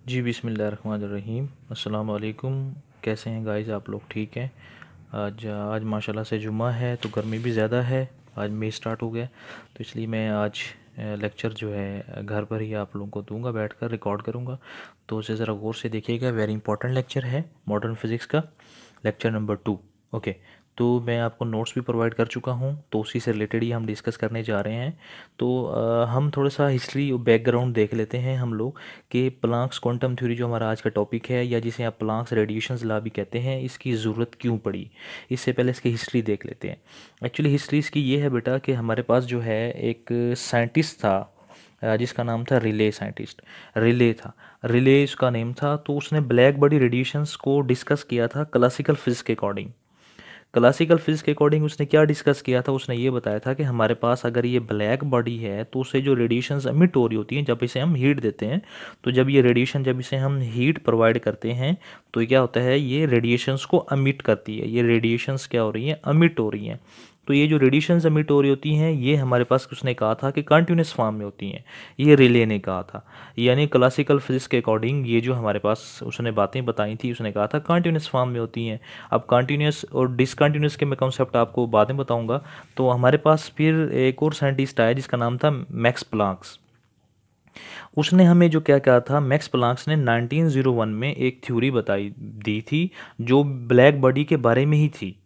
जी बिस्मिल्लाहिर्रहमानिर्रहीम। अस्सलाम वालेकुम। कैसे हैं गाइस आप लोग? ठीक हैं? आज माशाल्लाह से जुम्मा है तो गर्मी भी ज़्यादा है। आज मई स्टार्ट हो गया तो इसलिए मैं आज लेक्चर जो है घर पर ही आप लोगों को दूंगा, बैठकर रिकॉर्ड करूंगा। तो उसे ज़रा गौर से देखिएगा। वेरी इंपॉर्टेंट लेक्चर है, मॉडर्न फिज़िक्स का लेक्चर नंबर 2। ओके। तो मैं आपको नोट्स भी प्रोवाइड कर चुका हूँ, तो उसी से रिलेटेड ही हम डिस्कस करने जा रहे हैं। तो हम थोड़ा सा हिस्ट्री और बैकग्राउंड देख लेते हैं हम लोग कि प्लांक्स क्वांटम थ्योरी जो हमारा आज का टॉपिक है, या जिसे आप प्लांक्स रेडिएशंस लॉ भी कहते हैं, इसकी ज़रूरत क्यों पड़ी। इससे पहले इसकी हिस्ट्री देख लेते हैं। एक्चुअली हिस्ट्री इसकी ये है बेटा कि हमारे पास जो है एक साइंटिस्ट था, जिसका नाम था रिले। साइंटिस्ट रिले था, रिले उसका नेम था। तो उसने ब्लैक बॉडी रेडिएशंस को डिस्कस किया था क्लासिकल फिजिक्स के अकॉर्डिंग। क्लासिकल फिजिक्स के अकॉर्डिंग उसने क्या डिस्कस किया था? उसने ये बताया था कि हमारे पास अगर ये ब्लैक बॉडी है तो उससे जो रेडिएशंस एमिट हो रही होती हैं, जब इसे हम हीट देते हैं, तो जब ये रेडिएशन, जब इसे हम हीट प्रोवाइड करते हैं, तो ये क्या होता है, ये रेडिएशंस को एमिट करती है। ये रेडिएशंस क्या हो रही हैं? एमिट हो रही हैं। तो ये जो रेडिएशंस एमिट हो रही होती हैं, ये हमारे पास उसने कहा था कि कंटिन्यूस फॉर्म में होती हैं। ये रिले ने कहा था। यानी क्लासिकल फिजिक्स के अकॉर्डिंग ये जो हमारे पास उसने बातें बताई थी, उसने कहा था कंटिन्यूस फॉर्म में होती हैं। अब कंटिन्यूस और डिसकंटिन्यूस के मैं कॉन्सेप्ट आपको बाद में बताऊंगा। तो हमारे पास फिर एक और साइंटिस्ट आया जिसका नाम था मैक्स प्लांक्स। उसने हमें जो क्या कहा था, मैक्स प्लांक्स ने 1901 में एक थ्योरी बताई दी थी, जो ब्लैक बॉडी के बारे में ही थी,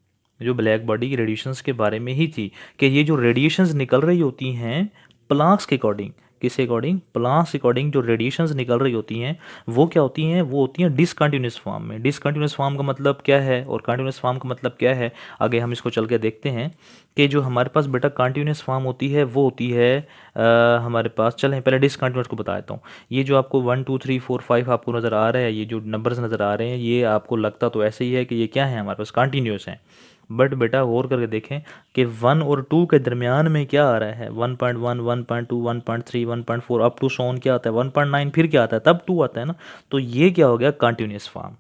जो ब्लैक बॉडी की रेडिएशंस के बारे में ही थी, कि ये जो रेडिएशंस निकल रही होती हैं प्लांक्स के अकॉर्डिंग, किसके अकॉर्डिंग? प्लांक्स के अकॉर्डिंग जो रेडिएशंस निकल रही होती हैं, वो क्या होती हैं? वो होती हैं डिसकंटिन्यूस फॉर्म में। डिसकंटिन्यूस फॉर्म का मतलब क्या है और कंटिन्यूस फॉर्म का मतलब क्या है, आगे हम इसको चल के देखते हैं। कि जो हमारे पास बेटा कंटिन्यूस फॉर्म होती है वो होती है हमारे पास, चलें पहले डिसकंटिन्यूस को बता देता हूँ। ये जो आपको 1 2 3 4 5 आपको नज़र आ रहा है, ये जो नंबर्स नज़र आ रहे हैं, ये आपको लगता तो ऐसे ही है कि ये क्या है, हमारे पास कंटिन्यूस है। बट बेटा गौर करके देखें कि 1 और 2 के दरमियान में क्या आ रहा है। 1.1 1.2 1.3 1.4 अप टू सोन क्या आता है, 1.9, फिर क्या आता है, तब 2 आता है ना। तो ये क्या हो गया? Continuous form.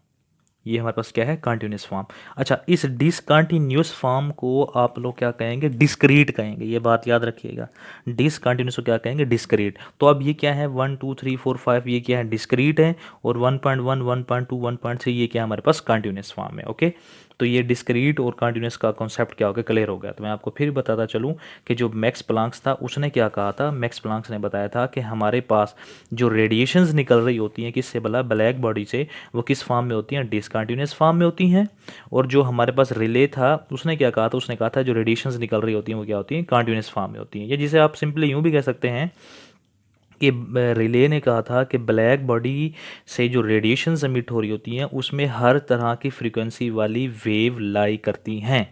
ये हमारे पास क्या है? Continuous form. अच्छा, इस डिसकंटिन्यूस फॉर्म को आप लोग क्या कहेंगे? डिस्क्रीट कहेंगे। ये बात याद रखिएगा। डिसकंटिन्यूस को क्या कहेंगे? डिस्क्रीट। तो अब ये क्या है? 1 2 3 4 5 ये क्या है? डिस्क्रीट है। और 1.1 1.2 1.3 ये क्या है? हमारे पास कंटिन्यूस फॉर्म है। ओके। तो ये डिस्क्रीट और कंटिन्यूस का कॉन्सेप्ट क्या हो गया? क्लियर हो गया। तो मैं आपको फिर बताता चलूँ कि जो मैक्स प्लांक्स था उसने क्या कहा था। मैक्स प्लांक्स ने बताया था कि हमारे पास जो रेडिएशंस निकल रही होती हैं, किससे बोला? ब्लैक बॉडी से, वो किस फॉर्म में होती हैं? डिसकंटिन्यूस फॉर्म में होती हैं। और जो हमारे पास रिले था उसने क्या कहा था? उसने कहा था जो रेडिएशंस निकल रही होती हैं वो क्या होती हैं? कंटिन्यूस फॉर्म में होती हैं। या जिसे आप सिंपली यूँ भी कह सकते हैं कि रिले ने कहा था कि ब्लैक बॉडी से जो रेडिएशंस एमिट हो रही होती हैं उसमें हर तरह की फ्रीक्वेंसी वाली वेव लाई करती हैं।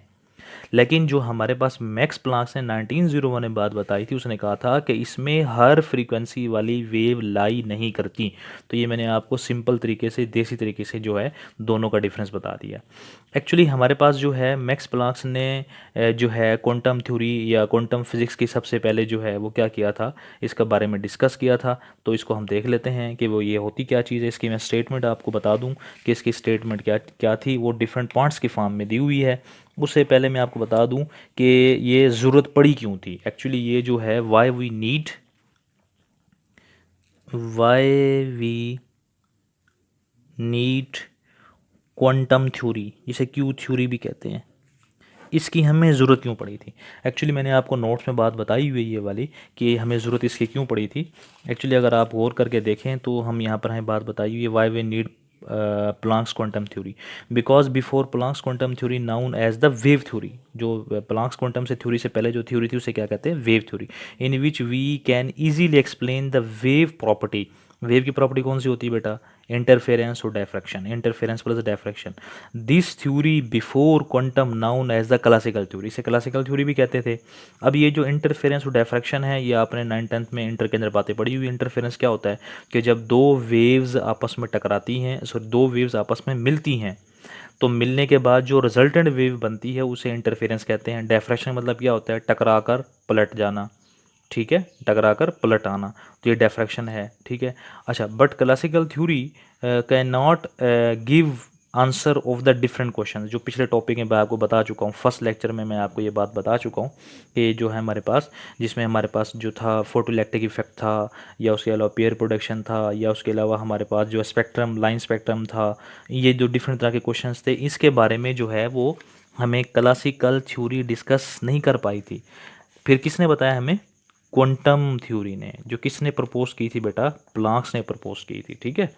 लेकिन जो हमारे पास मैक्स प्लांक्स ने 1901 में बात बताई थी, उसने कहा था कि इसमें हर फ्रीक्वेंसी वाली वेव लाई नहीं करती। तो ये मैंने आपको सिंपल तरीके से, देसी तरीके से जो है दोनों का डिफरेंस बता दिया। एक्चुअली हमारे पास जो है मैक्स प्लांक्स ने जो है क्वांटम थ्योरी या क्वांटम फिजिक्स की सबसे पहले जो है वो क्या किया था, इसके बारे में डिस्कस किया था। तो इसको हम देख लेते हैं कि वो ये होती क्या चीज़ है। इसकी मैं स्टेटमेंट आपको बता दूं कि इसकी स्टेटमेंट क्या क्या थी। वो डिफरेंट पार्ट्स की फॉर्म में दी हुई है। उससे पहले मैं आपको बता दूं कि ये ज़रूरत पड़ी क्यों थी। एक्चुअली ये जो है why we need quantum theory, जिसे क्यू थ्योरी भी कहते हैं, इसकी हमें ज़रूरत क्यों पड़ी थी। एक्चुअली मैंने आपको नोट्स में बात बताई हुई है ये वाली, कि हमें ज़रूरत इसकी क्यों पड़ी थी। एक्चुअली अगर आप गौर करके देखें तो हम यहाँ पर हमें बात बताई हुई है, why we need Planck's quantum theory, because before Planck's quantum theory known as the wave theory. जो प्लांक्स क्वांटम से थ्योरी से पहले जो थ्योरी थी उसे क्या कहते हैं? Wave theory. In which we can easily explain the wave property. Wave की प्रॉपर्टी कौन सी होती है बेटा? इंटरफेरेंस और diffraction, interference plus diffraction. This theory before quantum known as the classical theory, इसे क्लासिकल थ्योरी भी कहते थे। अब ये जो इंटरफेरेंस और डायफ्रैक्शन है, ये आपने 9th-10th में इंटर के अंदर बातें पढ़ी हुई। इंटरफेरेंस क्या होता है कि जब दो वेव्स आपस में टकराती हैं, सॉरी दो वेव्स आपस में मिलती हैं, तो मिलने के बाद जो रिजल्टेंट वेव बनती है उसे इंटरफेरेंस कहते हैं। डायफ्रैक्शन मतलब क्या होता है? टकरा कर पलट जाना। ठीक है, टकरा कर पलट आना, तो ये डायफ्रैक्शन है। ठीक है। अच्छा, but classical theory can not give answer of the different question. जो पिछले टॉपिक में मैं आपको बता चुका हूँ, फर्स्ट लेक्चर में मैं आपको ये बात बता चुका हूँ कि जो है हमारे पास, जिसमें हमारे पास जो था फोटोइलेक्ट्रिक इफेक्ट था, या उसके अलावा पेयर प्रोडक्शन था, या उसके अलावा हमारे पास जो स्पेक्ट्रम, लाइन स्पेक्ट्रम था, ये जो डिफरेंट तरह के क्वेश्चंस थे, इसके बारे में जो है वो हमें क्लासिकल थ्योरी डिस्कस नहीं कर पाई थी। फिर किसने बताया हमें? क्वांटम थ्योरी ने। जो किसने प्रपोज की थी बेटा? प्लांक्स ने प्रपोज की थी। ठीक है,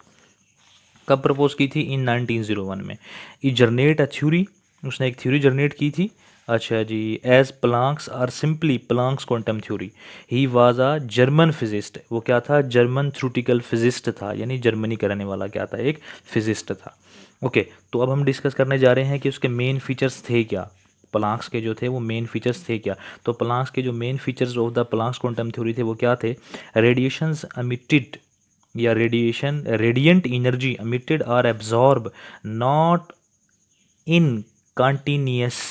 कब प्रपोज की थी? इन 1901 में। ई जनरेट अ थ्योरी, उसने एक थ्योरी जनरेट की थी। अच्छा जी, as Planck's are simply Planck's quantum theory. He was a German physicist. वो क्या था? जर्मन थ्योरेटिकल फिजिस्ट था, यानी जर्मनी करने वाला क्या था? एक फिजिस्ट था। ओके, तो अब हम डिस्कस करने जा रहे हैं कि उसके मेन फीचर्स थे क्या। प्लांक्स के जो थे वो मेन फीचर्स थे क्या। तो प्लांक्स के जो main features of the Planck's quantum theory थे वो क्या थे? रेडिएशंस एमिटेड, या radiation, radiant energy emitted or absorbed not in continuous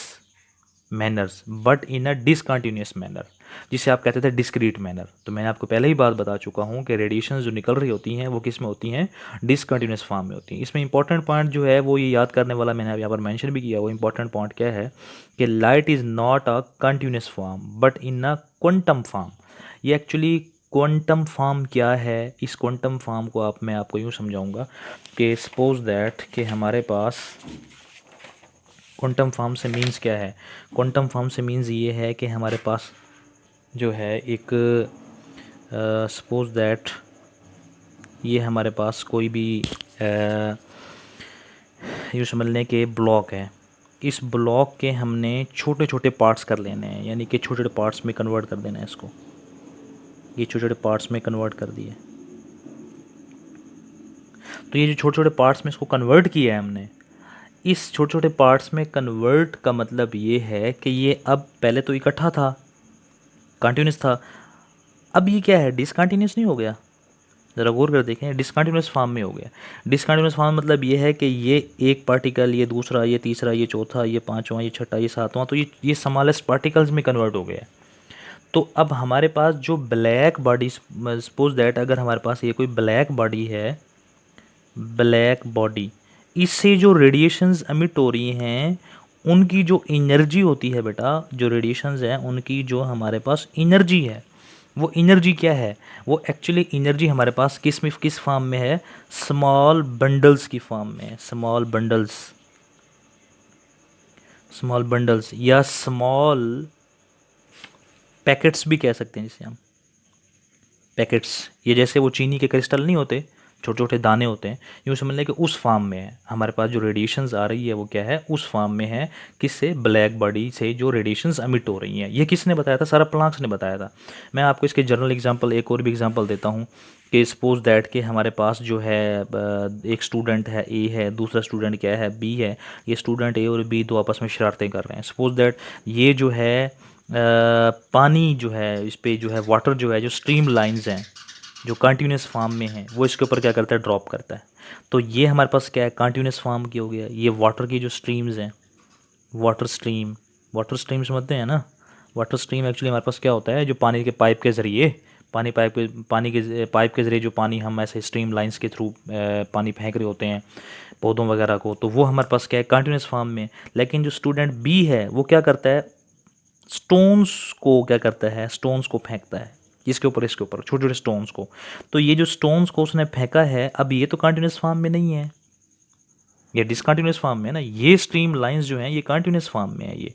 manners but in a discontinuous manner, जिसे आप कहते थे डिस्क्रीट मैनर। तो मैंने आपको पहले ही बात बता चुका हूँ कि रेडिएशन जो निकल रही होती हैं वो किस में होती हैं? डिसकंटिन्यूस फॉर्म में होती हैं। इसमें इंपॉर्टेंट पॉइंट जो है वो ये याद करने वाला, मैंने यहाँ पर मेंशन भी किया, वो इंपॉर्टेंट पॉइंट क्या है कि light is not a continuous form but in a quantum form. ये एक्चुअली क्वांटम फॉर्म क्या है? इस क्वांटम फॉर्म को मैं आपको यूँ समझाऊंगा कि सपोज दैट कि हमारे पास क्वांटम फॉर्म से मीन्स क्या है? क्वांटम फॉर्म से मीन्स ये है कि हमारे पास जो है एक, सपोज दैट ये हमारे पास कोई भी यूँ समझ लें कि ब्लॉक है। इस ब्लॉक के हमने छोटे छोटे पार्ट्स कर लेने हैं, यानी कि छोटे छोटे पार्ट्स में कन्वर्ट कर देना है इसको। ये छोटे छोटे पार्ट्स में कन्वर्ट कर दिए। तो ये जो छोटे छोटे पार्ट्स में इसको कन्वर्ट किया है हमने, इस छोटे छोटे पार्ट्स में कन्वर्ट का मतलब ये है कि ये अब पहले तो इकट्ठा था, कंटिन्यूस था, अब ये क्या है? डिसकंटिन्यूस नहीं हो गया। ज़रा गौर कर देखें, डिसकंटिन्यूस फॉर्म में हो गया। डिसकंटिन्यूस फॉर्म मतलब ये है कि ये एक पार्टिकल, ये दूसरा, ये तीसरा, ये चौथा, ये पांचवा, ये छठा, ये सातवां, तो ये स्मॉलेस्ट पार्टिकल्स में कन्वर्ट हो गया। तो अब हमारे पास जो ब्लैक बॉडी, सपोज दैट अगर हमारे पास ये कोई ब्लैक बॉडी है, ब्लैक बॉडी, इससे जो रेडिएशंस एमिट हो रही हैं, उनकी जो एनर्जी होती है बेटा, जो रेडिएशंस हैं उनकी जो हमारे पास एनर्जी है, वो एनर्जी क्या है? वो एक्चुअली एनर्जी हमारे पास किस फॉर्म में है? स्मॉल बंडल्स की फॉर्म में। स्मॉल बंडल्स, स्मॉल बंडल्स या स्मॉल पैकेट्स भी कह सकते हैं जिसे हम, पैकेट्स। ये जैसे वो चीनी के क्रिस्टल नहीं होते, छोटे छोटे दाने होते हैं, यूँ समझ लें कि उस फॉर्म में है हमारे पास जो रेडिएशंस आ रही है, वो क्या है? उस फॉर्म में है। किससे? ब्लैक बॉडी से जो रेडिएशंस एमिट हो रही हैं। ये किसने बताया था? सारा प्लांक्स ने बताया था। मैं आपको इसके जनरल एग्जांपल, एक और भी एग्जांपल देता हूँ कि सपोज दैट कि हमारे पास जो है एक स्टूडेंट है ए है, दूसरा स्टूडेंट क्या है? बी है। ये स्टूडेंट ए और बी दो आपस में शरारतें कर रहे हैं। सपोज दैट ये जो है पानी जो है, इस पे जो है वाटर जो है, जो स्ट्रीम लाइंस हैं जो कंटिन्यूस फॉर्म में है, वो इसके ऊपर क्या करता है? ड्रॉप करता है। तो ये हमारे पास क्या है? कंटिन्यूस फॉर्म की हो गया। ये वाटर की जो स्ट्रीम्स हैं, वाटर स्ट्रीम, वाटर स्ट्रीम समझते हैं ना? वाटर स्ट्रीम एक्चुअली हमारे पास क्या होता है? जो पानी के पाइप के ज़रिए, पानी के पाइप के ज़रिए जो पानी हम ऐसे स्ट्रीम लाइंस के थ्रू पानी फेंक रहे होते हैं पौधों वगैरह को, तो वो हमारे पास क्या है? कंटिन्यूस फॉर्म में। लेकिन जो स्टूडेंट बी है वो क्या करता है? स्टोन्स को क्या करता है? स्टोन्स को फेंकता है। इसके ऊपर, इसके ऊपर छोटे छोटे स्टोन्स को। तो ये जो स्टोन्स को उसने फेंका है, अब ये तो कंटिन्यूस फॉर्म में नहीं है, ये डिसकंटिन्यूस फॉर्म में है ना। ये स्ट्रीम लाइंस जो हैं ये कंटिन्यूस फॉर्म में है ये।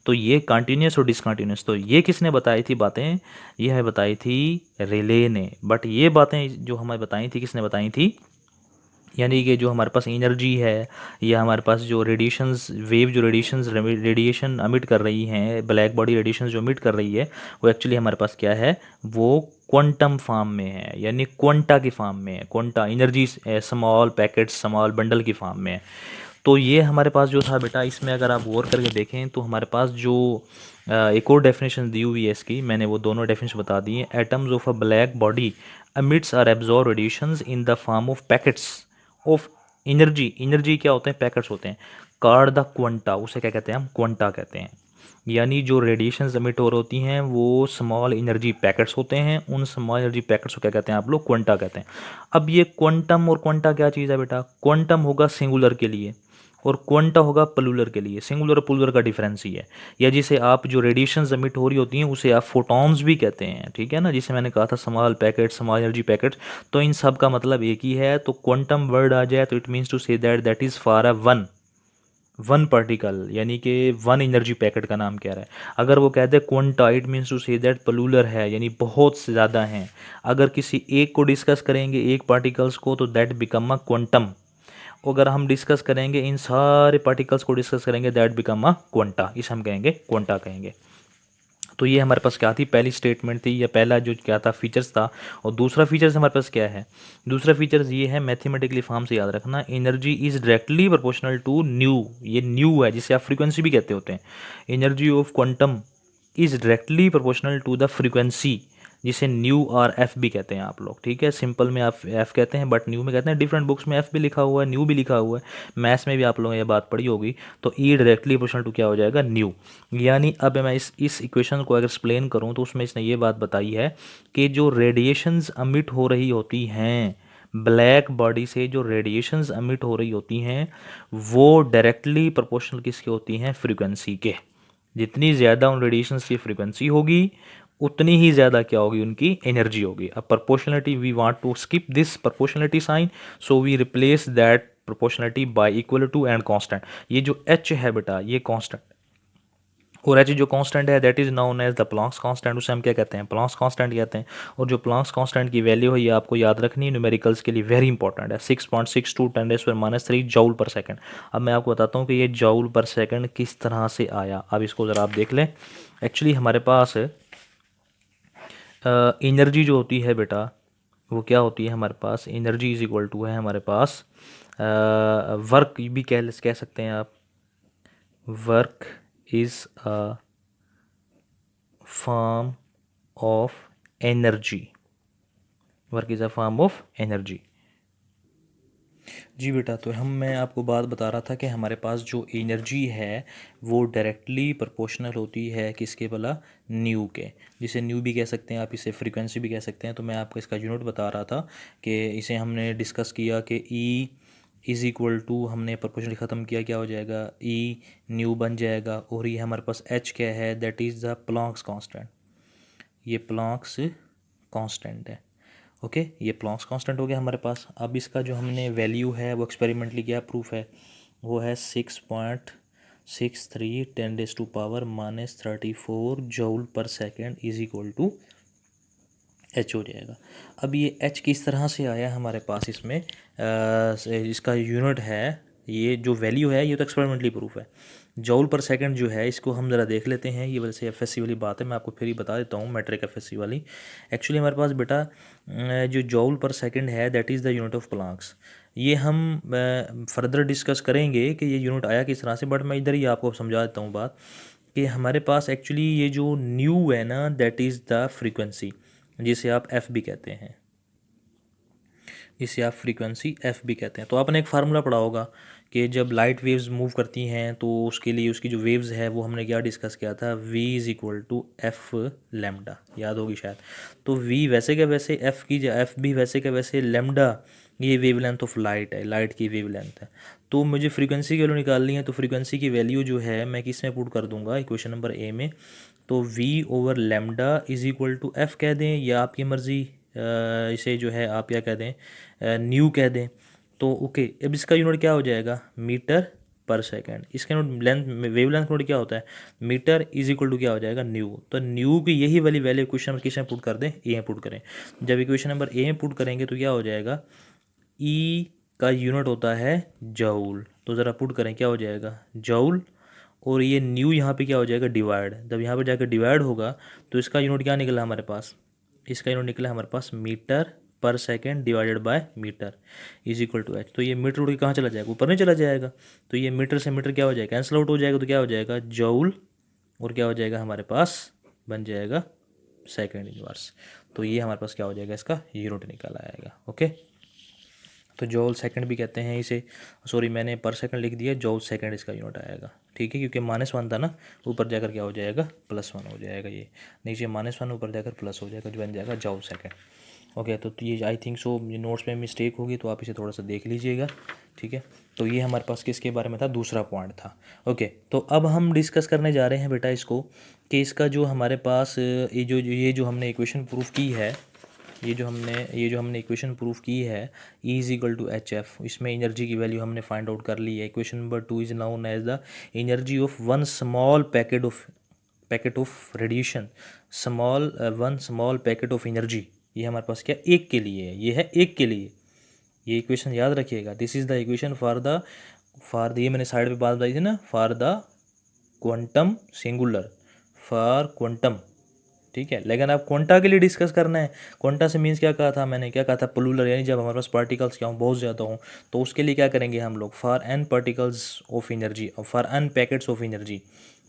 तो ये कंटिन्यूस और डिसकंटिन्यूस, तो ये किसने बताई थी बातें? ये हमें बताई थी रेले ने। बट ये बातें जो हमें बताई थी, किसने बताई थी? यानी कि जो हमारे पास एनर्जी है, या हमारे पास जो रेडिएशंस, वेव जो रेडिएशन अमिट कर रही हैं, ब्लैक बॉडी रेडिएशन जो अमिट कर रही है, वो एक्चुअली हमारे पास क्या है? वो क्वांटम फॉर्म में है, यानी क्वांटा की फॉर्म में है। Quanta energy small packets, small bundle की फॉर्म में है। तो ये हमारे पास जो था बेटा, इसमें अगर आप गौर करके देखें तो हमारे पास जो एक और डेफिनेशन दी हुई है इसकी, मैंने वो दोनों डेफिनेशन बता दी हैं। Atoms of a black body emits or absorb radiations in the form of packets of energy. Energy क्या होते हैं? पैकेट्स होते हैं। कार्ड द क्वांटा, उसे क्या कहते हैं हम? क्वांटा कहते हैं। यानी जो रेडिएशंस एमिट हो रही होती हैं वो स्मॉल एनर्जी पैकेट्स होते हैं। उन स्मॉल एनर्जी पैकेट्स को क्या कहते हैं आप लोग? क्वांटा कहते हैं। अब ये क्वांटम और क्वांटा क्या चीज़ है बेटा? क्वांटम होगा सिंगुलर के लिए और क्वांटा होगा प्लूरल के लिए। सिंगुलर और प्लूरल का डिफरेंस ही है। या जिसे आप जो रेडिएशंस एमिट हो रही होती हैं उसे आप फोटॉन्स भी कहते हैं, ठीक है ना? जिसे मैंने कहा था small packet, small energy packet, तो इन सब का मतलब एक ही है। तो क्वांटम वर्ड आ जाए तो it means to say that is for a one particle, यानी कि वन एनर्जी पैकेट का नाम कह रहा है। अगर वो कहते हैं quanta, it means to say that plural है, यानी बहुत से ज़्यादा हैं। अगर किसी एक को डिस्कस करेंगे, एक पार्टिकल्स को, तो दैट बिकम अ क्वांटम। अगर हम डिस्कस करेंगे इन सारे पार्टिकल्स को डिस्कस करेंगे, दैट बिकम अ क्वांटा। इसे हम कहेंगे क्वांटा कहेंगे। तो ये हमारे पास क्या थी? पहली स्टेटमेंट थी, या पहला जो क्या था फीचर्स था। और दूसरा फीचर्स हमारे पास क्या है? दूसरा फीचर्स ये है, मैथमेटिकली फॉर्म से याद रखना, energy is directly proportional to nu. ये न्यू है जिसे आप फ्रीक्वेंसी भी कहते होते हैं। Energy of quantum is directly proportional to the frequency, जिसे न्यू और एफ भी कहते हैं आप लोग, ठीक है? सिंपल में आप एफ कहते हैं, बट न्यू में कहते हैं। डिफरेंट बुक्स में एफ भी लिखा हुआ है, न्यू भी लिखा हुआ है। मैथ्स में भी आप लोगों ने ये बात पढ़ी होगी। तो ई डायरेक्टली प्रोपोर्शनल टू क्या हो जाएगा? न्यू। यानी अब मैं इस इक्वेशन को अगर एक्सप्लेन करूँ तो उसमें इसने ये बात बताई है कि जो रेडिएशंस अमिट हो रही होती हैं ब्लैक बॉडी से, जो रेडिएशंस अमिट हो रही होती हैं वो डायरेक्टली प्रोपोर्शनल किसके होती हैं? फ्रीक्वेंसी के। जितनी ज़्यादा उन रेडिएशंस की फ्रीक्वेंसी होगी उतनी ही ज़्यादा क्या होगी? उनकी एनर्जी होगी। अब proportionality, we want to skip this proportionality sign, so we replace that proportionality by equal to and constant. ये जो एच है बेटा, ये कांस्टेंट, और एच जो कांस्टेंट है that is known as the Planck's constant. उसे हम क्या कहते हैं? प्लॉन्क्स कांस्टेंट कहते हैं। और जो प्लॉन्क्स कांस्टेंट की वैल्यू है ये आपको याद रखनी है, न्यूमेरिकल्स के लिए वेरी इंपॉर्टेंट है। 6.62 10⁻³ जूल पर सेकंड। अब मैं आपको बताता हूँ कि ये जूल पर सेकंड किस तरह से आया। अब इसको ज़रा आप देख लें। एक्चुअली हमारे पास एनर्जी जो होती है बेटा वो क्या होती है? हमारे पास एनर्जी इज इक्वल टू है हमारे पास वर्क भी कह सकते हैं आप। Work is a form of energy. Work is a form of energy. जी बेटा, तो मैं आपको बात बता रहा था कि हमारे पास जो एनर्जी है वो डायरेक्टली प्रोपोर्शनल होती है किसके? भला न्यू के। जिसे न्यू भी कह सकते हैं आप, इसे फ्रीक्वेंसी भी कह सकते हैं। तो मैं आपको इसका यूनिट बता रहा था कि इसे हमने डिस्कस किया कि ई इज़ इक्वल टू, हमने प्रोपोर्शनली ख़त्म किया, क्या हो जाएगा? ई न्यू बन जाएगा। और ये हमारे पास एच क्या है? That is the Planck's constant. ये प्लॉन्क्स कांस्टेंट है। ओके, ये प्लॉन्क्स कांस्टेंट हो गया हमारे पास। अब इसका जो हमने वैल्यू है वो एक्सपेरिमेंटली क्या प्रूफ है? वो है 6.63 10⁻⁻34 जूल पर second is equal to h हो जाएगा। अब ये एच किस तरह से आया हमारे पास? इसमें इसका यूनिट है, ये जो वैल्यू है ये तो एक्सपेरिमेंटली प्रूफ है। जूल पर सेकंड जो है इसको हम ज़रा देख लेते हैं। ये वैसे एफएससी वाली बात है, मैं आपको फिर ही बता देता हूँ, मैट्रिक एफएससी वाली। एक्चुअली हमारे पास बेटा जो जूल पर सेकंड है that is the unit of Planck's. ये हम फर्दर डिस्कस करेंगे कि ये यूनिट आया किस तरह से, बट मैं इधर ही आपको समझा देता हूँ बात कि हमारे पास एक्चुअली ये जो न्यू है ना दैट इज़ द फ्रीक्वेंसी, जिसे आप एफ भी कहते हैं, इसे आप फ्रीक्वेंसी एफ भी कहते हैं। तो आपने एक फार्मूला पढ़ा होगा कि जब लाइट वेव्स मूव करती हैं तो उसके लिए उसकी जो वेव्स है वो हमने क्या डिस्कस किया था? v is equal to F lambda, याद होगी शायद। तो v वैसे क्या वैसे, एफ की एफ भी वैसे क्या वैसे, लेमडा ये वेवलेंथ ऑफ लाइट है, लाइट की वेवलेंथ है। तो मुझे फ्रीक्वेंसी की वैल्यू निकालनी है, तो फ्रीक्वेंसी की वैल्यू जो है मैं किस में पुट कर दूंगा? इक्वेशन नंबर ए में। तो v over lambda is equal to f कह दें, या आपकी मर्ज़ी, इसे जो है आप क्या कह दें? न्यू कह दें। तो ओके, अब इसका यूनिट क्या हो जाएगा? मीटर पर सेकंड। इसका यूनिट लेंथ, वेवलेंथ यूनिट क्या होता है? मीटर इज इक्वल टू क्या हो जाएगा? न्यू। तो न्यू की यही वाली वैल्यू इक्वेशन नंबर किस में पुट कर दें? ए में पुट करें। जब इक्वेशन नंबर ए में पुट करेंगे तो क्या हो जाएगा? ई का यूनिट होता है जूल। तो ज़रा पुट करें, क्या हो जाएगा? जूल। और ये न्यू यहाँ पे क्या हो जाएगा? डिवाइड। जब यहाँ पे जाकर डिवाइड होगा तो इसका यूनिट क्या निकला हमारे पास? इसका यूनिट निकला हमारे पास मीटर पर second divided by metre is equal to h. तो ये मीटर उड़ के कहाँ चला जाएगा? ऊपर नहीं चला जाएगा। तो ये मीटर से मीटर क्या हो जाएगा? कैंसिल आउट हो जाएगा। तो क्या हो जाएगा? जूल। और क्या हो जाएगा हमारे पास? बन जाएगा सेकेंड इनवर्स। तो ये हमारे पास क्या हो जाएगा? इसका यूनिट निकल आएगा। ओके, तो जॉल सेकंड भी कहते हैं इसे, सॉरी मैंने पर सेकंड लिख दिया, जॉल सेकंड इसका यूनिट आएगा, ठीक है, क्योंकि -1 था ना, ऊपर जाकर क्या हो जाएगा +1 हो जाएगा, ये नीचे -1 ऊपर जाकर प्लस हो जाएगा, जो बन जाएगा जॉल सेकंड। ओके, तो ये आई थिंक सो ये नोट्स में मिस्टेक होगी तो आप इसे थोड़ा सा देख लीजिएगा, ठीक है। तो ये हमारे पास किसके बारे में था, दूसरा पॉइंट था। ओके, तो अब हम डिस्कस करने जा रहे हैं बेटा इसको, कि इसका जो हमारे पास ये जो हमने इक्वेशन प्रूफ की है, ये जो हमने इक्वेशन प्रूफ की है, E is equal to H f, इसमें एनर्जी की वैल्यू हमने फाइंड आउट कर ली है। Equation number 2 is known as the energy of one small packet of radiation, one small packet of energy. ये हमारे पास क्या एक के लिए है, ये है एक के लिए, ये इक्वेशन याद रखिएगा। This is the equation for the ये मैंने साइड पे बात बताई थी ना, for the quantum singular, for quantum, ठीक है। लेकिन आप क्वांटा के लिए डिस्कस करना है, क्वांटा से मीन्स क्या कहा था मैंने, क्या कहा था, प्लूरल, यानी जब हमारे पास पार्टिकल्स क्या हो, बहुत ज़्यादा हो, तो उसके लिए क्या करेंगे हम लोग, for N particles of energy और for N packets of energy,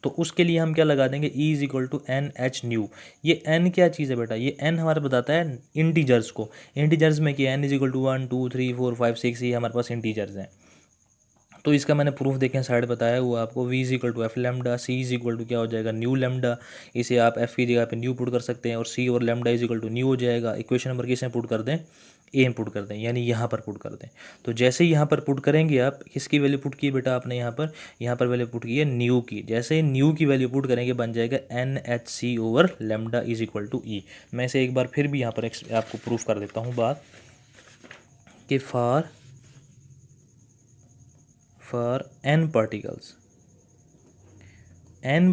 तो उसके लिए हम क्या लगा देंगे, E is equal to N H nu. ये n क्या चीज़ है बेटा, ये n हमारे बताता है इंटीजर्स को, इंटीजर्स में क्या, n इज इक्वल टू 1 2 3 4 5 6, ये हमारे पास इंटीजर्स हैं। तो इसका मैंने प्रूफ देखें साइड बताया हुआ आपको, V is equal to F lambda, C is equal to क्या हो जाएगा, न्यू लेमडा, इसे आप F की जगह पे न्यू पुट कर सकते हैं, और C और lambda is equal to nu हो जाएगा। इक्वेशन नंबर किस में पुट कर दें, ए में पुट कर दें, यानी यहाँ पर पुट कर दें। तो जैसे ही यहाँ पर पुट करेंगे आप, किसकी वैल्यू पुट की बेटा आपने यहाँ पर वैल्यू पुट की है न्यू की, जैसे न्यू की वैल्यू पुट करेंगे बन जाएगा NHC over lambda is equal to E। मैं इसे एक बार फिर भी यहाँ पर आपको प्रूफ कर देता हूँ बात, कि फॉर n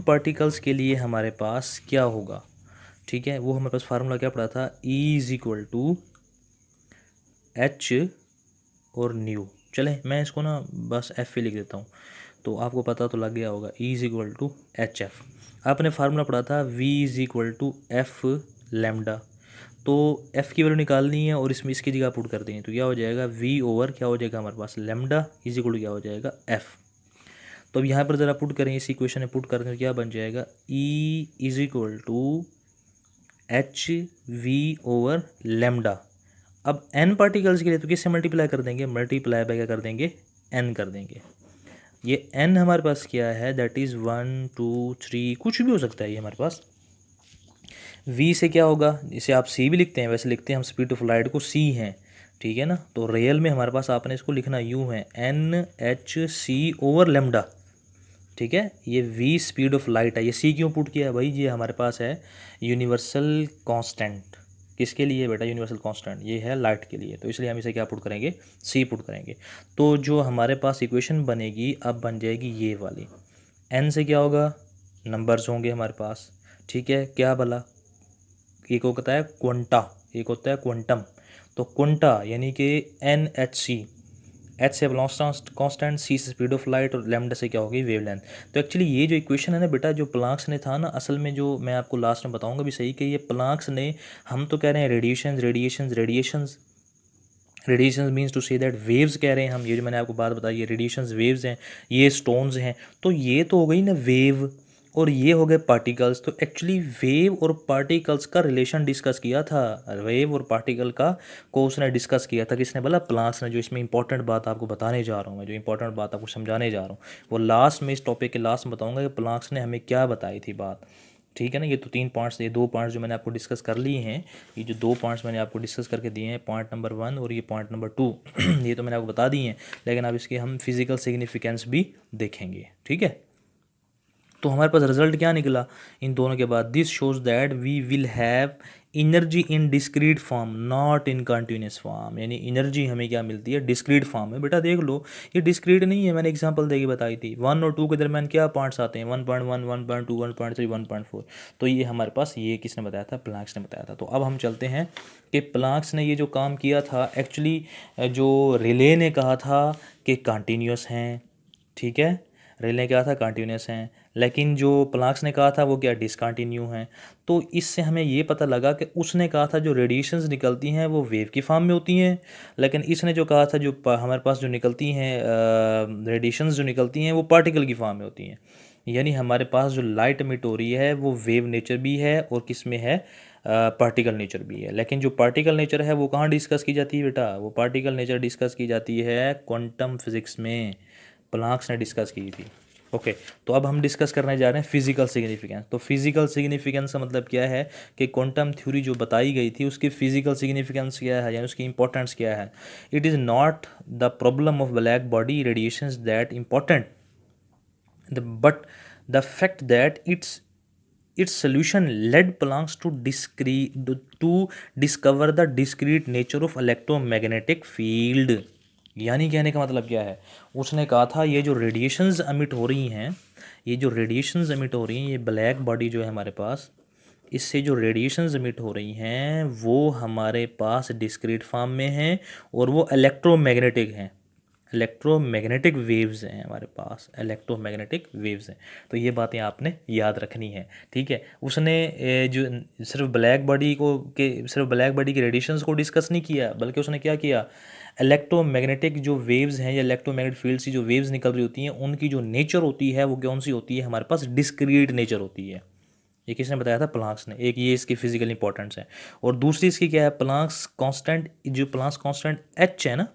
पार्टिकल्स के लिए हमारे पास क्या होगा, ठीक है, वो हमारे पास फार्मूला क्या पड़ा था, E is equal to H और न्यू। चले मैं इसको ना बस F पे लिख देता हूँ, तो आपको पता तो लग गया होगा, E is equal to H F. आपने फार्मूला पढ़ा था V is equal to F lambda, तो F की वैल्यू निकालनी है और इसमें इसकी जगह पुट कर देंगे, तो क्या हो जाएगा, V ओवर क्या हो जाएगा हमारे पास, लेमडा इज इक्वल टू क्या हो जाएगा, F। तो अब यहाँ पर ज़रा पुट करें, इस इक्वेशन में पुट करके क्या बन जाएगा, E is equal to H V over lambda. अब n पार्टिकल्स के लिए तो किससे मल्टीप्लाई कर देंगे, मल्टीप्लाई बाय क्या कर देंगे, n कर देंगे। ये n हमारे पास क्या है, दैट इज़ 1 2 3, कुछ भी हो सकता है ये हमारे पास। v से क्या होगा, इसे आप c भी लिखते हैं, वैसे लिखते हैं हम स्पीड ऑफ लाइट को c है, ठीक है ना। तो रियल में हमारे पास आपने इसको लिखना यूँ है, NHC ओवर लेमडा, ठीक है। ये v स्पीड ऑफ लाइट है, ये c क्यों पुट किया है भाई, ये हमारे पास है यूनिवर्सल कांस्टेंट। किसके लिए बेटा, यूनिवर्सल कांस्टेंट, ये है लाइट के लिए, तो इसलिए हम इसे क्या पुट करेंगे, c पुट करेंगे। तो जो हमारे पास इक्वेशन बनेगी अब बन जाएगी ये वाली, n से क्या होगा, नंबर्स होंगे हमारे पास, ठीक है, क्या भला, एक होता है क्वांटा, एक होता है क्वांटम। तो क्वांटा यानी कि NHC, एच से वेलोसिटी कांस्टेंट, सी से स्पीड ऑफ लाइट, और लेमडा से क्या होगी, वेवलेंथ। तो एक्चुअली ये जो इक्वेशन है ना बेटा, जो प्लांक्स ने था ना, असल में जो मैं आपको लास्ट में बताऊंगा भी सही, कि ये प्लांक्स ने, हम तो कह रहे हैं radiations means to say that waves कह रहे हैं हम, ये जो मैंने आपको बात बताई है रेडिएशंस वेव्स हैं, ये स्टोन्स हैं, तो ये तो हो गई ना वेव, और ये हो गए पार्टिकल्स। तो एक्चुअली वेव और पार्टिकल्स का रिलेशन डिस्कस किया था, वेव और पार्टिकल का को उसने डिस्कस किया था, किसने बोला, प्लांक्स ने। जो इसमें इंपॉर्टेंट बात आपको बताने जा रहा हूँ मैं, जो इंपॉर्टेंट बात आपको समझाने जा रहा हूँ, वो लास्ट में, इस टॉपिक के लास्ट में बताऊँगा कि प्लांक्स ने हमें क्या बताई थी बात, ठीक है ना। ये तो 3 पॉइंट्स, ये 2 पॉइंट्स जो मैंने आपको डिस्कस कर लिए हैं, ये जो 2 पॉइंट्स मैंने आपको डिस्कस करके दिए हैं, पॉइंट नंबर 1 और ये पॉइंट नंबर 2 ये तो मैंने आपको बता दिए हैं, लेकिन अब इसके हम फिजिकल सिग्निफिकेंस भी देखेंगे, ठीक है। तो हमारे पास रिजल्ट क्या निकला इन दोनों के बाद, this shows that we will have energy in discrete form not in continuous form, यानी एनर्जी हमें क्या मिलती है, डिस्क्रीट फॉर्म में। बेटा देख लो ये डिस्क्रीट नहीं है, मैंने एग्जांपल देके बताई थी, 1 और 2 के दरमियान क्या पार्ट्स आते हैं, 1.1 1.2 1.3 1.4, तो ये हमारे पास, ये किसने बताया था, प्लांक्स ने बताया था। तो अब हम चलते हैं कि प्लांक्स ने ये जो काम किया था, एक्चुअली जो रिले ने कहा था कि कंटिन्यूस हैं, ठीक है, रेल ने कहा था कंटिन्यूस हैं, लेकिन जो प्लांक्स ने कहा था वो क्या, डिसकंटिन्यू हैं। तो इससे हमें ये पता लगा कि उसने कहा था जो रेडिएशंस निकलती हैं वो वेव की फॉर्म में होती हैं, लेकिन इसने जो कहा था जो हमारे पास जो निकलती हैं रेडिएशंस जो निकलती हैं वो पार्टिकल की फॉर्म में होती हैं। यानी हमारे पास जो लाइट एमिट हो रही है वो वेव नेचर भी है और किस में है, पार्टिकल नेचर भी है। लेकिन जो पार्टिकल नेचर है वो कहाँ डिस्कस की जाती है बेटा? वो पार्टिकल नेचर डिस्कस की जाती है क्वांटम फिजिक्स में, प्लांक्स ने डिस्कस की थी। ओके, तो अब हम डिस्कस करने जा रहे हैं फिजिकल सिग्निफिकेंस। तो फिजिकल सिग्निफिकेंस का मतलब क्या है कि क्वांटम थ्योरी जो बताई गई थी उसकी फिजिकल सिग्निफिकेंस क्या है, यानी उसकी इंपॉर्टेंस क्या है। It is not the problem of black body radiations that important, but the fact that its solution led Planck to discover the discrete nature of electromagnetic field। यानी कहने का मतलब क्या है, उसने कहा था ये जो रेडिएशंस अमिट हो रही हैं, ये जो रेडिएशंस अमिट हो रही हैं, ये ब्लैक बॉडी जो है हमारे पास, इससे जो रेडिएशंस अमिट हो रही हैं वो हमारे पास डिस्क्रीट फॉर्म में हैं और वो इलेक्ट्रोमैग्नेटिक हैं। इलेक्ट्रोमैग्नेटिक वेव्स हैं हमारे पास, इलेक्ट्रोमैग्नेटिक वेव्स हैं। तो ये बातें आपने याद रखनी है, ठीक है। उसने जो सिर्फ ब्लैक बॉडी को के सिर्फ ब्लैक बॉडी के रेडिएशंस को डिस्कस नहीं किया, बल्कि उसने क्या किया, इलेक्ट्रोमैग्नेटिक जो वेव्स हैं या इलेक्ट्रोमैग्नेटिक फील्ड से जो वेव्स निकल रही होती हैं उनकी जो नेचर होती है वो कौन सी होती है, हमारे पास डिस्क्रीट नेचर होती है। ये किसने बताया था? प्लांक्स ने। एक ये इसकी फिजिकल इंपॉर्टेंस है, और दूसरी इसकी क्या है, प्लांक्स कांस्टेंट, जो प्लांक्स कांस्टेंट एच है ना,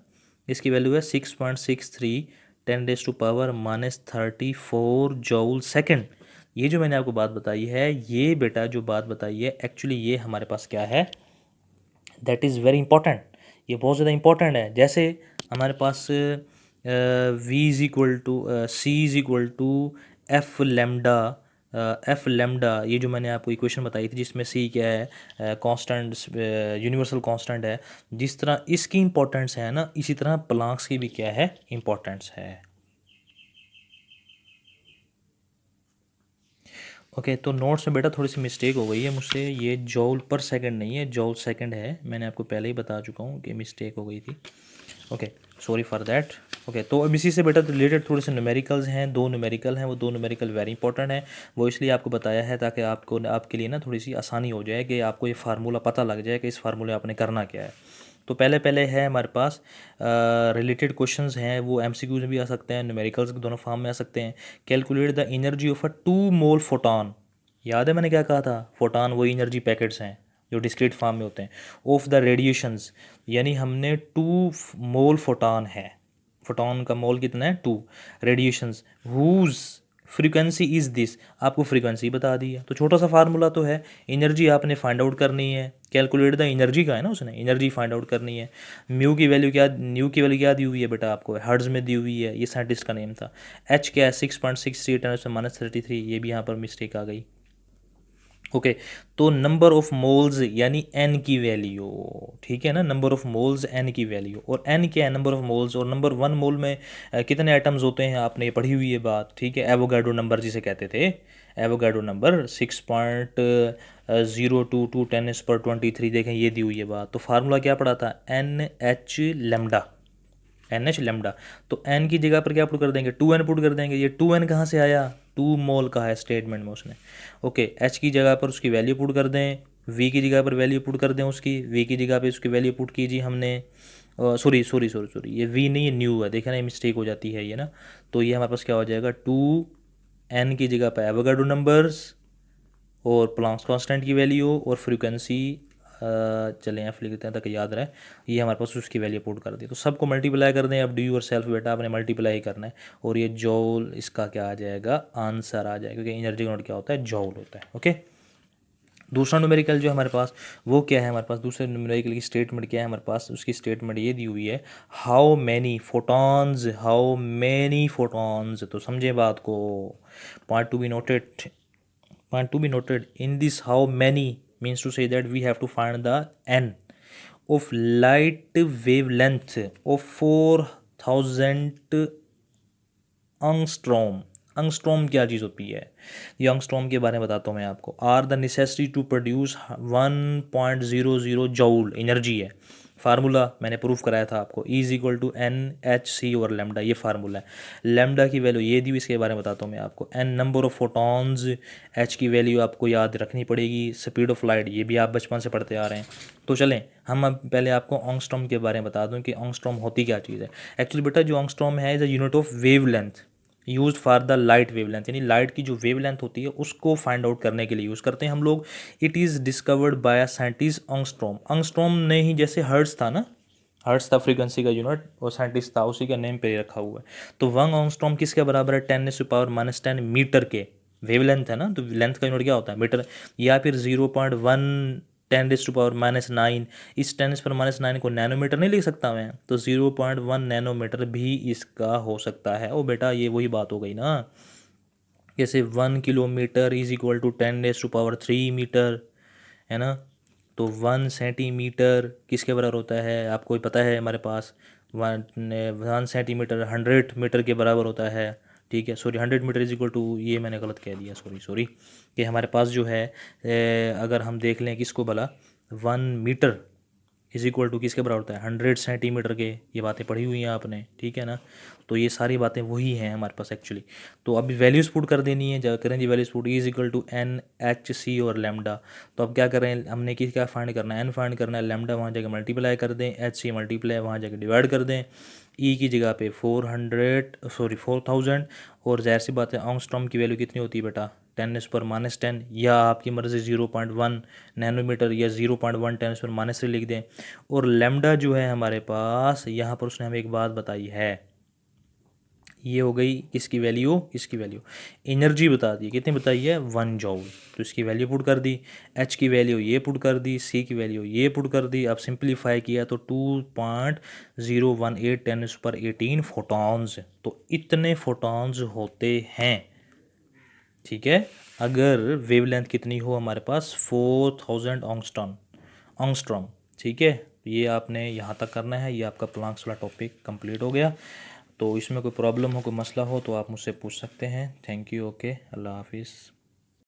इसकी वैल्यू है 6.63 10⁻⁻34 जूल सेकंड। ये जो मैंने आपको बात बताई है, ये बेटा जो बात बताई है एक्चुअली ये हमारे पास क्या है, दैट इज़ वेरी इंपॉर्टेंट। ये बहुत ज़्यादा इंपॉर्टेंट है। जैसे हमारे पास V is equal to C is equal to F lambda, F lambda, ये जो मैंने आपको इक्वेशन बताई थी जिसमें सी क्या है, कांस्टेंट, यूनिवर्सल कांस्टेंट है। जिस तरह इसकी इंपॉर्टेंस है ना, इसी तरह प्लांक्स की भी क्या है, इंपॉर्टेंस है। ओके, तो नोट्स में बेटा थोड़ी सी मिस्टेक हो गई है मुझसे, ये जॉल पर सेकंड नहीं है, जॉल सेकंड है। मैंने आपको पहले ही बता चुका हूँ कि मिस्टेक हो गई थी। Okay, sorry for that. Okay, तो अब इसी से बेटा रिलेटेड थोड़े से न्यूमेरिकल्स हैं, दो न्यूमेरिकल हैं, वो दो न्यूमेरिकल वेरी इंपॉर्टेंट है। वो इसलिए आपको बताया है ताकि आपको आपके लिए ना थोड़ी सी आसानी हो जाए कि आपको ये फार्मूला पता लग जाए कि इस फार्मूले आपने करना क्या है। तो पहले पहले है हमारे पास रिलेटेड क्वेश्चंस हैं, वो एमसीक्यूज में भी आ सकते हैं, न्यूमेरिकल्स दोनों फॉर्म में आ सकते हैं। Calculate the energy of a 2 mole photon. याद है मैंने क्या कहा था, फोटॉन वो एनर्जी पैकेट्स हैं जो डिस्क्रीट फॉर्म में होते हैं, ऑफ द रेडिएशंस, यानी हमने 2 मोल फोटॉन है, फोटॉन का मोल कितना है 2, radiations whose frequency is this, आपको फ्रीक्वेंसी बता दी है। तो छोटा सा फार्मूला तो है, एनर्जी आपने फाइंड आउट करनी है, कैलकुलेट द एनर्जी का है ना, उसने एनर्जी फाइंड आउट करनी है। म्यू की वैल्यू क्या, न्यू की वैल्यू क्या दी हुई है बेटा आपको, हर्ट्ज में दी हुई है, ये साइंटिस्ट का नेम था। एच क्या है, 6.63 10⁻³ ये भी यहाँ पर मिस्टेक आ गई। ओके, तो नंबर ऑफ मोल्स यानी एन की वैल्यू, ठीक है ना, नंबर ऑफ मोल्स एन की वैल्यू, और एन क्या है, नंबर ऑफ मोल्स, और नंबर 1 मोल में कितने एटम्स होते हैं आपने ये पढ़ी हुई है बात, ठीक है। एवोगाड्रो नंबर जिसे कहते थे, एवोगाड्रो नंबर 6.022 10⁻23, देखें ये दी हुई है बात। तो फार्मूला क्या पड़ा था, N H lambda, N H lambda. तो एन की जगह पर क्या पुट कर देंगे, 2n पुट कर देंगे। ये 2n कहाँ से आया, 2 मोल का है स्टेटमेंट में उसने। ओके, एच की जगह पर उसकी वैल्यू पुट कर दें, वी की जगह पर वैल्यू पुट कर दें उसकी, वी की जगह पे उसकी वैल्यू पुट कीजिए हमने, सॉरी सॉरी सॉरी सॉरी, ये वी नहीं, ये न्यू है, देखा ना, मिस्टेक हो जाती है ये ना। तो ये हमारे पास क्या हो जाएगा, 2n की जगह पर एवोगाड्रो नंबर्स और प्लांक्स कांस्टेंट की वैल्यू और फ्रीक्वेंसी, चलें एफ लिख देते हैं ताकि याद रहे, ये हमारे पास उसकी वैल्यू पुट कर दी। तो सबको मल्टीप्लाई कर दें, अब डू योर सेल्फ बेटा, आपने मल्टीप्लाई ही करना है, और ये जॉल इसका क्या आ जाएगा, आंसर आ जाएगा, क्योंकि एनर्जी यूनिट क्या होता है, जॉल होता है। ओके, दूसरा न्यूमेरिकल जो हमारे पास वो क्या है, हमारे पास दूसरे न्यूमेरिकल की स्टेटमेंट क्या है हमारे पास, उसकी स्टेटमेंट ये दी हुई है, how many photons, how many photons. तो समझे बात को, point to be noted, point to be noted in this, how many means to say that we have to find the n of light wavelength of 4000 angstrom। angstrom क्या चीज़ होती है, ये angstrom के बारे में बताता हूँ मैं आपको। Are the necessity to produce 1.00 joule energy है। फार्मूला मैंने प्रूफ कराया था आपको, E is equal to N H C over lambda, ये फार्मूला है। लेमडा की वैल्यू ये दी हुई, इसके बारे में बताता हूँ मैं आपको। N number of photons, H की वैल्यू आपको याद रखनी पड़ेगी, स्पीड ऑफ लाइट ये भी आप बचपन से पढ़ते आ रहे हैं। तो चलें हम अब पहले आपको एंगस्ट्रॉम के बारे में बता दूं कि एंगस्ट्रॉम होती क्या चीज़ है। एक्चुअली बेटा जो एंगस्ट्रॉम है is a unit of wave length, use for the light wavelength, यानी लाइट की जो वेवलेंथ होती है उसको फाइंड आउट करने के लिए यूज़ करते हैं हम लोग। It is discovered by scientist Angstrom. Angstrom ने ही, जैसे हर्ट्ज था ना, हर्ट्ज था फ्रीक्वेंसी का यूनिट, और साइंटिस्ट था, उसी का नेम पे ही रखा हुआ है। तो वन ऑंगस्ट्रॉम किसके बराबर है? 10⁻⁻10 मीटर के वेवलेंथ है ना, तो लेंथ का यूनिट क्या होता है? मीटर। या फिर 0.1 10⁻⁹, इस 10⁻⁹ को नैनोमीटर नहीं लिख सकता मैं? तो 0.1 नैनोमीटर भी इसका हो सकता है। ओ बेटा, ये वही बात हो गई ना, जैसे 1 kilometre is equal to 10⁻³ metre, है ना। तो 1 सेंटीमीटर किसके बराबर होता है? आपको ही पता है, हमारे पास 1 सेंटीमीटर 100 मीटर के बराबर होता है। ठीक है, sorry, 100 metre is equal to, ये मैंने गलत कह दिया, सॉरी सॉरी, कि हमारे पास जो है अगर हम देख लें किसको भला, 1 मीटर इज इक्वल टू किसके बराबर होता है? 100 सेंटीमीटर के। ये बातें पढ़ी हुई हैं आपने, ठीक है ना। तो ये सारी बातें वही हैं हमारे पास एक्चुअली। तो अभी वैल्यूज़ पुट कर देनी है, जब करें जी values put, is equal to N, H, C और लेमडा। तो अब क्या करें, हमने क्या फाइंड करना है? एन फाइंड करना है, लेमडा वहाँ जाके मल्टीप्लाई कर दें, एच सी मल्टीप्लाई वहाँ जाके डिवाइड कर दें। ई की जगह पे 4000, और जाहिर सी बात है ऑंगस्ट्रॉम की वैल्यू कितनी होती है बेटा? 10⁻⁻10, या आपकी मर्ज़ी 0.1 नैनोमीटर या 0.1 10⁻³ लिख दें। और लेमडा जो है हमारे पास, यहाँ पर उसने हमें एक बात बताई है, ये हो गई किसकी वैल्यू? इसकी वैल्यू, एनर्जी बता दी, कितनी बताई है? 1 जॉल। तो इसकी वैल्यू पुट कर दी, एच की वैल्यू ये पुट कर दी, सी की वैल्यू ये पुट कर दी। अब सिंप्लीफाई किया तो 2.018 10⁻18 फोटॉन्स। तो इतने फोटॉन्स होते हैं, ठीक है, अगर वेवलेंथ कितनी हो हमारे पास? 4000 ऑंगस्ट्रॉम। ठीक है, ये आपने यहाँ तक करना है। ये आपका प्लांक्स वाला टॉपिक कंप्लीट हो गया। तो इसमें कोई प्रॉब्लम हो, कोई मसला हो तो आप मुझसे पूछ सकते हैं। Thank you. ओके, अल्लाह हाफिज़।